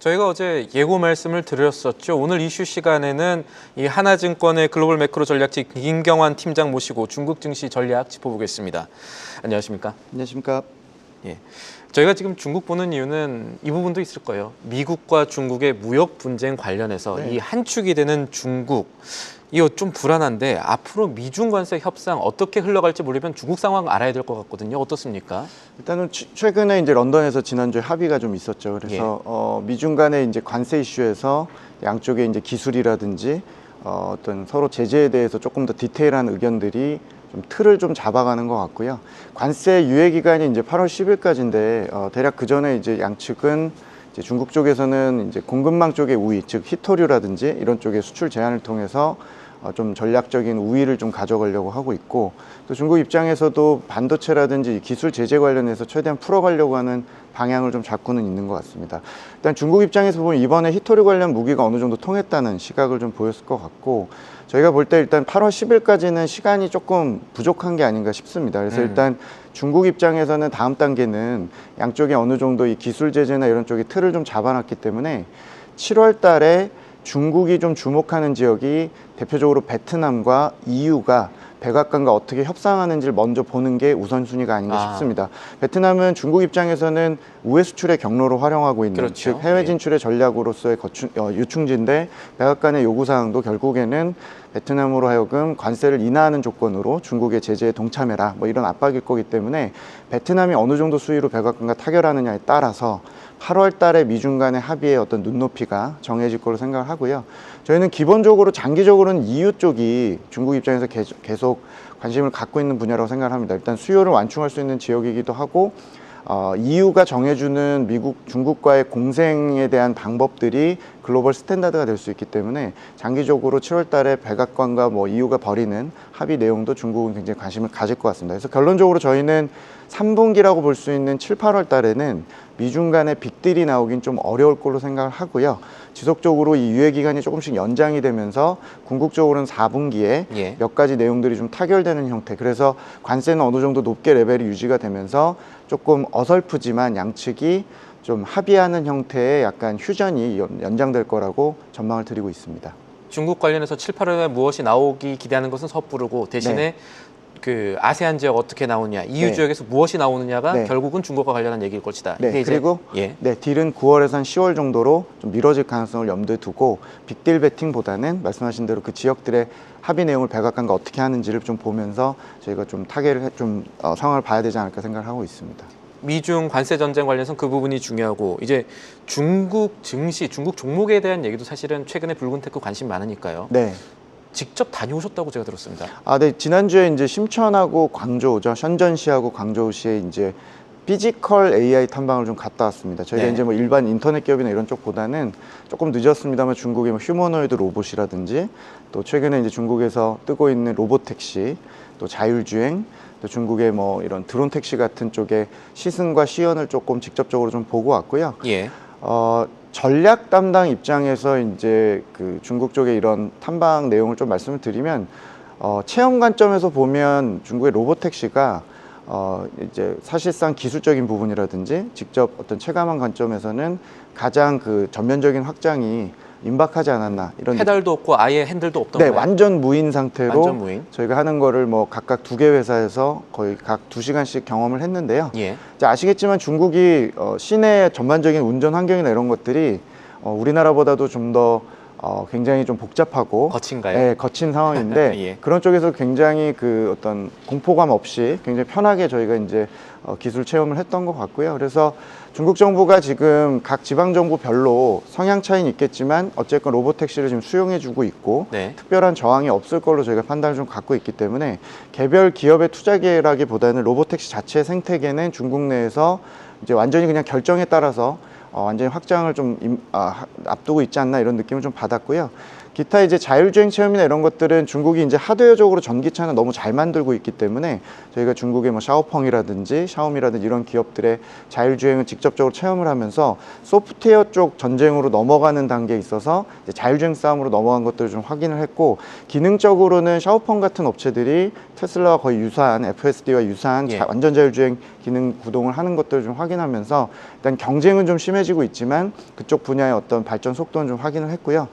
저희가 어제 예고 말씀을 드렸었죠. 오늘 이슈 시간에는 이 하나증권의 글로벌 매크로 전략직 김경환 팀장 모시고 중국 증시 전략 짚어보겠습니다. 안녕하십니까? 안녕하십니까? 예. 저희가 지금 중국 보는 이유는 이 부분도 있을 거예요. 미국과 중국의 무역 분쟁 관련해서 이 한 축이 되는 중국. 이거 좀 불안한데 앞으로 미중 관세 협상 어떻게 흘러갈지 모르면 중국 상황 알아야 될 것 같거든요. 어떻습니까? 일단은 최근에 이제 런던에서 지난주에 합의가 좀 있었죠. 그래서 미중 간의 이제 관세 이슈에서 양쪽의 이제 기술이라든지 어떤 서로 제재에 대해서 조금 더 디테일한 의견들이 좀 틀을 좀 잡아가는 것 같고요. 관세 유예 기간이 이제 8월 10일까지인데 대략 그 전에 이제 양측은 이제 중국 쪽에서는 이제 공급망 쪽의 우위, 즉 히토류라든지 이런 쪽의 수출 제한을 통해서 좀 전략적인 우위를 좀 가져가려고 하고 있고, 또 중국 입장에서도 반도체라든지 기술 제재 관련해서 최대한 풀어가려고 하는 방향을 좀 잡고는 있는 것 같습니다. 일단 중국 입장에서 보면 이번에 히토류 관련 무기가 어느 정도 통했다는 시각을 좀 보였을 것 같고, 저희가 볼 때 일단 8월 10일까지는 시간이 조금 부족한 게 아닌가 싶습니다. 그래서 일단 중국 입장에서는 다음 단계는 양쪽이 어느 정도 이 기술 제재나 이런 쪽에 틀을 좀 잡아놨기 때문에 7월 달에 중국이 좀 주목하는 지역이 대표적으로 베트남과 EU가 백악관과 어떻게 협상하는지를 먼저 보는 게 우선순위가 아닌가 싶습니다. 베트남은 중국 입장에서는 우회 수출의 경로로 활용하고 있는, 그렇죠. 즉 해외 진출의 전략으로서의 유충지인데, 백악관의 요구사항도 결국에는 베트남으로 하여금 관세를 인하하는 조건으로 중국의 제재에 동참해라, 뭐 이런 압박일 거기 때문에 베트남이 어느 정도 수위로 백악관과 타결하느냐에 따라서 8월 달에 미중 간의 합의의 어떤 눈높이가 정해질 거로 생각을 하고요. 저희는 기본적으로 장기적으로는 EU 쪽이 중국 입장에서 계속 관심을 갖고 있는 분야라고 생각을 합니다. 일단 수요를 완충할 수 있는 지역이기도 하고, EU가 정해주는 중국과의 공생에 대한 방법들이 글로벌 스탠다드가 될 수 있기 때문에 장기적으로 7월 달에 백악관과 EU가 벌이는 합의 내용도 중국은 굉장히 관심을 가질 것 같습니다. 그래서 결론적으로 저희는 3분기라고 볼 수 있는 7, 8월 달에는 미중 간의 빅딜이 나오긴 좀 어려울 걸로 생각을 하고요. 지속적으로 이 유예 기간이 조금씩 연장이 되면서 궁극적으로는 4분기에 몇 가지 내용들이 좀 타결되는 형태, 그래서 관세는 어느 정도 높게 레벨이 유지가 되면서 조금 어설프지만 양측이 좀 합의하는 형태의 약간 휴전이 연장될 거라고 전망을 드리고 있습니다. 중국 관련해서 7, 8월에 무엇이 나오기 기대하는 것은 섣부르고 대신에 그 아세안 지역 어떻게 나오냐, EU 지역에서 무엇이 나오느냐가 결국은 중국과 관련한 얘기일 것이다. 그리고 딜은 9월에서 한 10월 정도로 좀 미뤄질 가능성을 염두에 두고 빅딜 베팅보다는 말씀하신 대로 그 지역들의 합의 내용을 백악관과 어떻게 하는지를 좀 보면서 저희가 좀 타결을 상황을 봐야 되지 않을까 생각을 하고 있습니다. 미중 관세 전쟁 관련해서 그 부분이 중요하고, 이제 중국 증시, 중국 종목에 대한 얘기도 사실은 최근에 붉은 테크 관심 많으니까요. 직접 다녀오셨다고 제가 들었습니다. 지난주에 이제 심천하고 광저우죠. 션전시하고 광저우시에 이제 피지컬 AI 탐방을 좀 갔다 왔습니다. 저희가 이제 일반 인터넷 기업이나 이런 쪽보다는 조금 늦었습니다만 중국의 휴머노이드 로봇이라든지, 또 최근에 이제 중국에서 뜨고 있는 로봇 택시, 또 자율주행, 또 중국의 이런 드론 택시 같은 쪽의 시승과 시연을 조금 직접적으로 좀 보고 왔고요. 전략 담당 입장에서 이제 그 중국 쪽의 이런 탐방 내용을 좀 말씀을 드리면, 체험 관점에서 보면 중국의 로봇 택시가 이제 사실상 기술적인 부분이라든지 직접 어떤 체감한 관점에서는 가장 그 전면적인 확장이 임박하지 않았나, 이런 페달도 없고 아예 핸들도 없던 거예요? 완전 무인 상태로 완전 무인? 저희가 하는 거를 각각 2개 회사에서 거의 각 2시간씩 경험을 했는데요. 아시겠지만 중국이 시내 전반적인 운전 환경이나 이런 것들이 우리나라보다도 좀 더 굉장히 좀 복잡하고 거친가요? 거친 상황인데 그런 쪽에서 굉장히 그 어떤 공포감 없이 굉장히 편하게 저희가 이제 기술 체험을 했던 것 같고요. 그래서 중국 정부가 지금 각 지방 정부별로 성향 차이는 있겠지만 어쨌건 로봇택시를 지금 수용해주고 있고 특별한 저항이 없을 걸로 저희가 판단을 좀 갖고 있기 때문에 개별 기업의 투자계라기보다는 로봇택시 자체의 생태계는 중국 내에서 이제 완전히 그냥 결정에 따라서 완전히 확장을 좀 앞두고 있지 않나, 이런 느낌을 좀 받았고요. 기타 이제 자율주행 체험이나 이런 것들은 중국이 이제 하드웨어적으로 전기차는 너무 잘 만들고 있기 때문에 저희가 중국의 뭐 샤오펑이라든지 샤오미라든지 이런 기업들의 자율주행을 직접적으로 체험을 하면서 소프트웨어 쪽 전쟁으로 넘어가는 단계에 있어서 이제 자율주행 싸움으로 넘어간 것들을 좀 확인을 했고, 기능적으로는 샤오펑 같은 업체들이 테슬라와 거의 유사한 FSD와 유사한 예. 완전 자율주행 기능 구동을 하는 것들을 좀 확인하면서 일단 경쟁은 좀 심해지고 있지만 그쪽 분야의 어떤 발전 속도는 좀 확인을 했고요.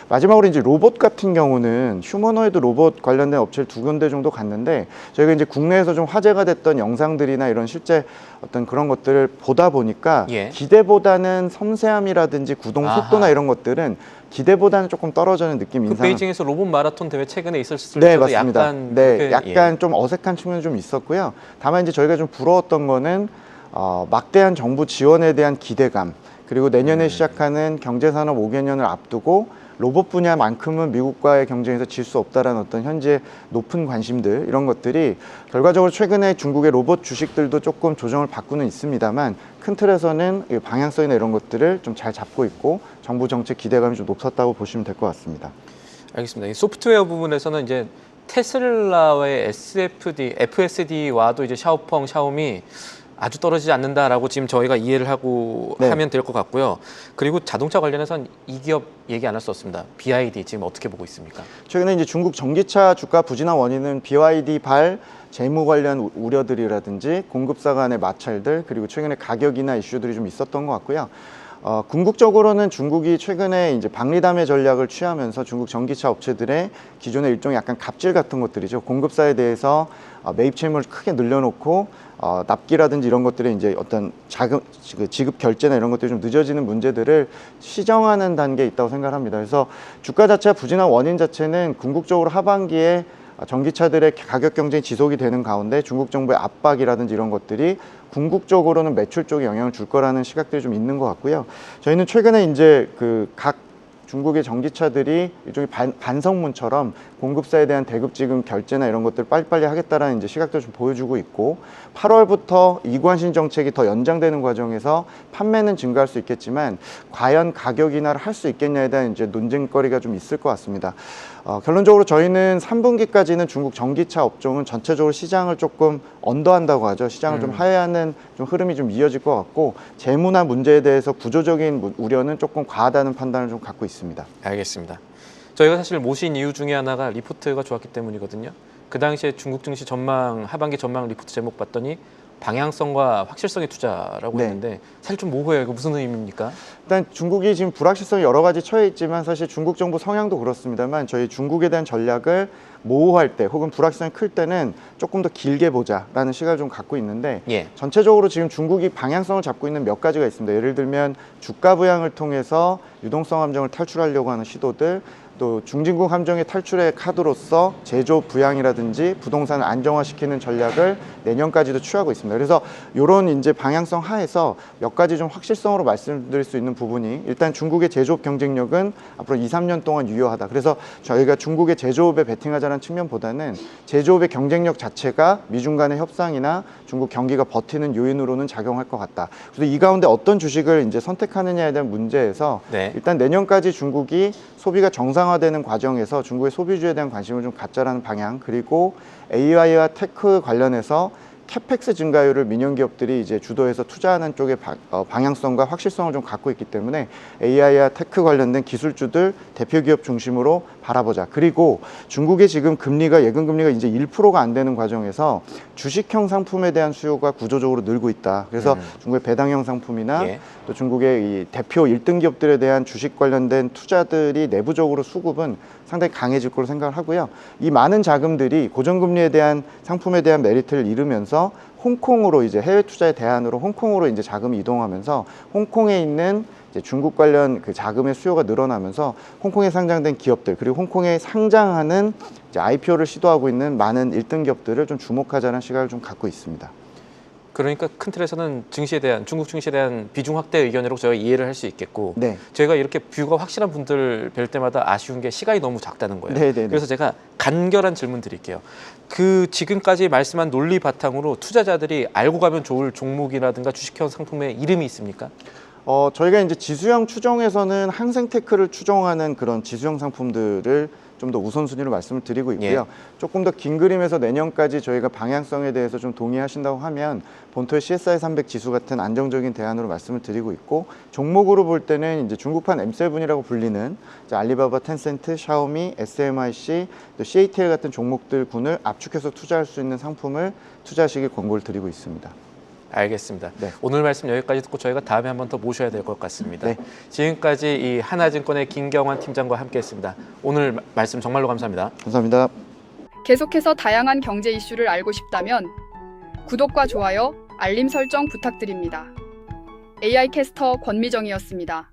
마지막으로 이제 로봇 같은 경우는 휴머노이드 로봇 관련된 업체를 2군데 정도 갔는데, 저희가 이제 국내에서 좀 화제가 됐던 영상들이나 이런 실제 어떤 그런 것들을 보다 보니까 예. 기대보다는 섬세함이라든지 구동 속도나 아하. 이런 것들은 기대보다는 조금 떨어지는 느낌 그 인상. 베이징에서 로봇 마라톤 대회 최근에 있었을 네, 때도 맞습니다. 약간 네, 그렇게, 약간 좀 어색한 측면이 좀 있었고요. 다만 이제 저희가 좀 부러웠던 거는 막대한 정부 지원에 대한 기대감, 그리고 내년에 시작하는 경제산업 5개년을 앞두고 로봇 분야만큼은 미국과의 경쟁에서 질 수 없다라는 어떤 현재 높은 관심들, 이런 것들이 결과적으로 최근에 중국의 로봇 주식들도 조금 조정을 받고는 있습니다만, 큰 틀에서는 이 방향성이나 이런 것들을 좀 잘 잡고 있고 정부 정책 기대감이 좀 높았다고 보시면 될 것 같습니다. 알겠습니다. 이 소프트웨어 부분에서는 이제 테슬라의 FSD와도 이제 샤오펑, 샤오미 아주 떨어지지 않는다라고 지금 저희가 이해를 하고 네. 하면 될 것 같고요. 그리고 자동차 관련해서는 이 기업 얘기 안 할 수 없습니다. BYD 지금 어떻게 보고 있습니까? 최근에 이제 중국 전기차 주가 부진한 원인은 BYD 발 재무 관련 우려들이라든지 공급사 간의 마찰들, 그리고 최근에 가격이나 이슈들이 좀 있었던 것 같고요. 궁극적으로는 중국이 최근에 이제 박리담의 전략을 취하면서 중국 전기차 업체들의 기존의 일종의 약간 갑질 같은 것들이죠. 공급사에 대해서 매입 채무를 크게 늘려놓고 납기라든지 이런 것들의 이제 어떤 지급 결제나 이런 것들이 좀 늦어지는 문제들을 시정하는 단계에 있다고 생각합니다. 그래서 주가 자체가 부진한 원인 자체는 궁극적으로 하반기에 전기차들의 가격 경쟁이 지속이 되는 가운데 중국 정부의 압박이라든지 이런 것들이 궁극적으로는 매출 쪽에 영향을 줄 거라는 시각들이 좀 있는 것 같고요. 저희는 최근에 이제 각 중국의 전기차들이 일종의 반성문처럼 공급사에 대한 대급 지급 결제나 이런 것들을 빨리빨리 하겠다라는 이제 시각들을 좀 보여주고 있고, 8월부터 이관신 정책이 더 연장되는 과정에서 판매는 증가할 수 있겠지만 과연 가격 인하를 할 수 있겠냐에 대한 이제 논쟁거리가 좀 있을 것 같습니다. 결론적으로 저희는 3분기까지는 중국 전기차 업종은 전체적으로 시장을 조금 언더한다고 하죠. 시장을 좀 하회하는 좀 흐름이 좀 이어질 것 같고, 재무나 문제에 대해서 구조적인 우려는 조금 과하다는 판단을 좀 갖고 있습니다. 알겠습니다. 저희가 사실 모신 이유 중에 하나가 리포트가 좋았기 때문이거든요. 그 당시에 중국 증시 전망, 하반기 전망 리포트 제목 봤더니 방향성과 확실성의 투자라고 네. 했는데 사실 좀 모호해요. 이거 무슨 의미입니까? 일단 중국이 지금 불확실성이 여러 가지 처해 있지만, 사실 중국 정부 성향도 그렇습니다만 저희 중국에 대한 전략을 모호할 때 혹은 불확실성이 클 때는 조금 더 길게 보자라는 시각을 좀 갖고 있는데, 예. 전체적으로 지금 중국이 방향성을 잡고 있는 몇 가지가 있습니다. 예를 들면 주가 부양을 통해서 유동성 함정을 탈출하려고 하는 시도들, 또 중진국 함정의 탈출의 카드로서 제조 부양이라든지 부동산을 안정화시키는 전략을 내년까지도 취하고 있습니다. 그래서 이런 이제 방향성 하에서 몇 가지 좀 확실성으로 말씀드릴 수 있는 부분이, 일단 중국의 제조업 경쟁력은 앞으로 2, 3년 동안 유효하다. 그래서 저희가 중국의 제조업에 베팅하자는 측면보다는 제조업의 경쟁력 자체가 미중 간의 협상이나 중국 경기가 버티는 요인으로는 작용할 것 같다. 그래서 이 가운데 어떤 주식을 이제 선택하느냐에 대한 문제에서 네. 일단 내년까지 중국이 소비가 정상화되는 과정에서 중국의 소비주에 대한 관심을 좀 갖자라는 방향, 그리고 AI와 테크 관련해서 캐펙스 증가율을 민영 기업들이 이제 주도해서 투자하는 쪽의 방향성과 확실성을 좀 갖고 있기 때문에 AI와 테크 관련된 기술주들 대표 기업 중심으로 바라보자. 그리고 중국의 지금 금리가, 예금 금리가 이제 1%가 안 되는 과정에서 주식형 상품에 대한 수요가 구조적으로 늘고 있다. 그래서 중국의 배당형 상품이나 예. 또 중국의 이 대표 1등 기업들에 대한 주식 관련된 투자들이 내부적으로 수급은 상당히 강해질 거로 생각을 하고요. 이 많은 자금들이 고정금리에 대한 상품에 대한 메리트를 잃으면서 홍콩으로, 이제 해외 투자의 대안으로 홍콩으로 이제 자금이 이동하면서 홍콩에 있는 이제 중국 관련 그 자금의 수요가 늘어나면서 홍콩에 상장된 기업들, 그리고 홍콩에 상장하는 이제 IPO를 시도하고 있는 많은 1등 기업들을 좀 주목하자는 시각을 좀 갖고 있습니다. 그러니까 큰 틀에서는 증시에 대한, 중국 증시에 대한 비중 확대 의견으로 저희가 이해를 할 수 있겠고, 네. 저희가 이렇게 뷰가 확실한 분들 뵐 때마다 아쉬운 게 시간이 너무 작다는 거예요. 네네네. 그래서 제가 간결한 질문 드릴게요. 그 지금까지 말씀한 논리 바탕으로 투자자들이 알고 가면 좋을 종목이라든가 주식형 상품의 이름이 있습니까? 저희가 이제 지수형 추정에서는 항생테크를 추정하는 그런 지수형 상품들을 좀 더 우선순위로 말씀을 드리고 있고요. 예. 조금 더 긴 그림에서 내년까지 저희가 방향성에 대해서 좀 동의하신다고 하면 본토의 CSI 300 지수 같은 안정적인 대안으로 말씀을 드리고 있고, 종목으로 볼 때는 이제 중국판 M7이라고 불리는 이제 알리바바, 텐센트, 샤오미, SMIC, 또 CATL 같은 종목들군을 압축해서 투자할 수 있는 상품을 투자하시길 권고를 드리고 있습니다. 알겠습니다. 네. 오늘 말씀 여기까지 듣고 저희가 다음에 한 번 더 모셔야 될 것 같습니다. 네. 지금까지 이 하나증권의 김경환 팀장과 함께했습니다. 오늘 말씀 정말로 감사합니다. 감사합니다. 계속해서 다양한 경제 이슈를 알고 싶다면 구독과 좋아요, 알림 설정 부탁드립니다. AI 캐스터 권미정이었습니다.